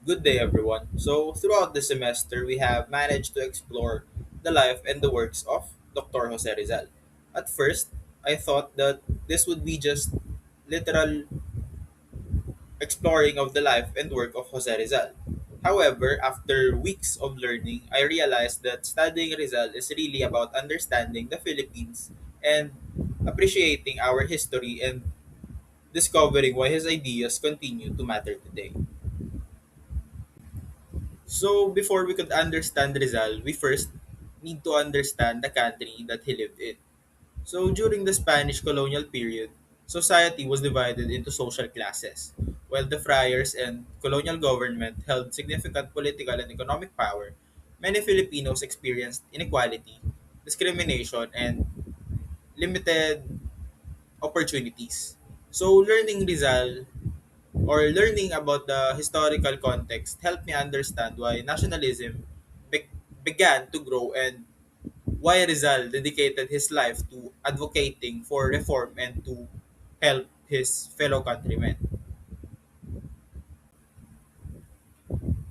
Good day, everyone. So, throughout the semester, we have managed to explore the life and the works of Dr. Jose Rizal. At first, I thought that this would be just literal exploring of the life and work of Jose Rizal. However, after weeks of learning, I realized that studying Rizal is really about understanding the Philippines and appreciating our history and discovering why his ideas continue to matter today. So before we could understand Rizal, we first need to understand the country that he lived in. So during the Spanish colonial period, society was divided into social classes. While the friars and colonial government held significant political and economic power, many Filipinos experienced inequality, discrimination, and limited opportunities. So learning Rizal or learning about the historical context helped me understand why nationalism be- began to grow and why Rizal dedicated his life to advocating for reform and to help his fellow countrymen.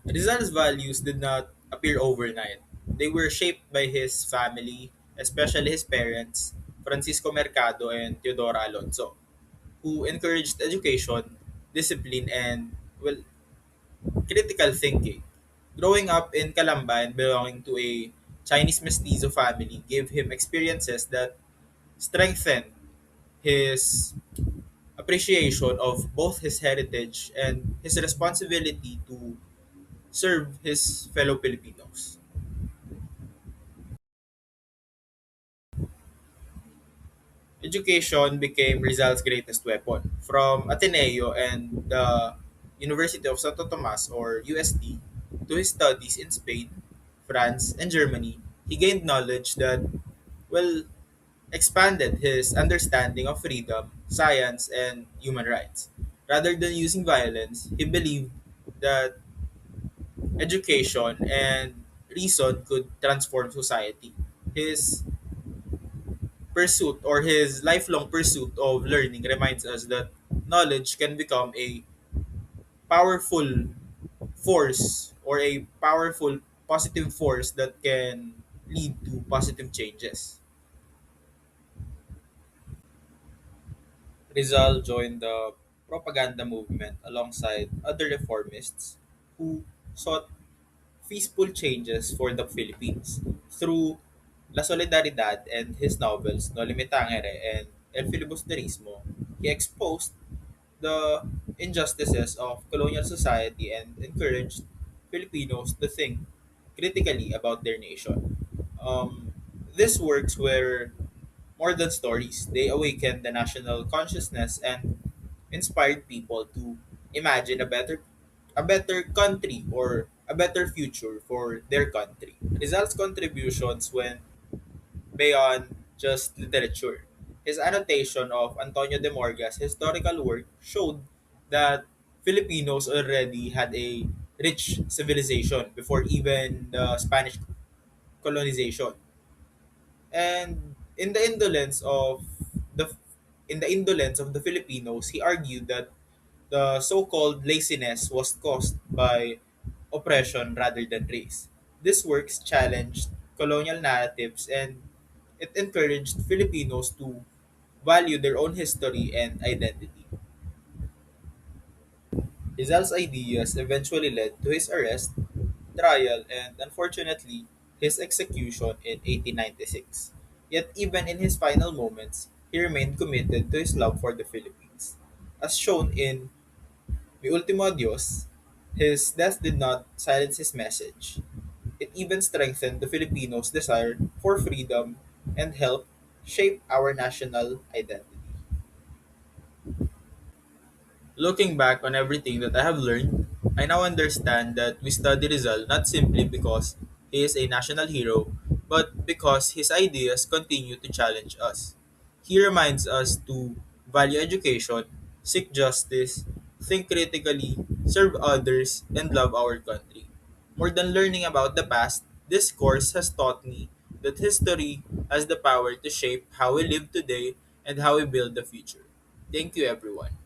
Rizal's values did not appear overnight. They were shaped by his family, especially his parents, Francisco Mercado and Teodora Alonso, who encouraged education, discipline, and, well, critical thinking. Growing up in Calamba and belonging to a Chinese mestizo family gave him experiences that strengthened his appreciation of both his heritage and his responsibility to serve his fellow Filipinos. Education became Rizal's greatest weapon. From Ateneo and the University of Santo Tomas or UST to his studies in Spain, France, and Germany, he gained knowledge that, well, expanded his understanding of freedom, science, and human rights. Rather than using violence, he believed that education and reason could transform society. His pursuit or his lifelong pursuit of learning reminds us that knowledge can become a powerful force or a powerful positive force that can lead to positive changes. Rizal joined the propaganda movement alongside other reformists who sought peaceful changes for the Philippines. Through La Solidaridad and his novels No Limit Tangere and El Filibusterismo, he exposed the injustices of colonial society and encouraged Filipinos to think critically about their nation. These works were more than stories. They awakened the national consciousness and inspired people to imagine a better country or a better future for their country. Rizal's contributions went beyond just literature. His annotation of Antonio de Morga's historical work showed that Filipinos already had a rich civilization before even the Spanish colonization. And the in the indolence of the Filipinos, he argued that the so-called laziness was caused by oppression rather than race. This works challenged colonial narratives and it encouraged Filipinos to value their own history and identity. Rizal's ideas eventually led to his arrest, trial, and unfortunately, his execution in 1896. Yet, even in his final moments, he remained committed to his love for the Philippines. As shown in Mi Ultimo Adios, his death did not silence his message. It even strengthened the Filipinos' desire for freedom and helped shape our national identity. Looking back on everything that I have learned, I now understand that we study Rizal not simply because he is a national hero, but because his ideas continue to challenge us. He reminds us to value education, seek justice, think critically, serve others, and love our country. More than learning about the past, this course has taught me that history has the power to shape how we live today and how we build the future. Thank you, everyone.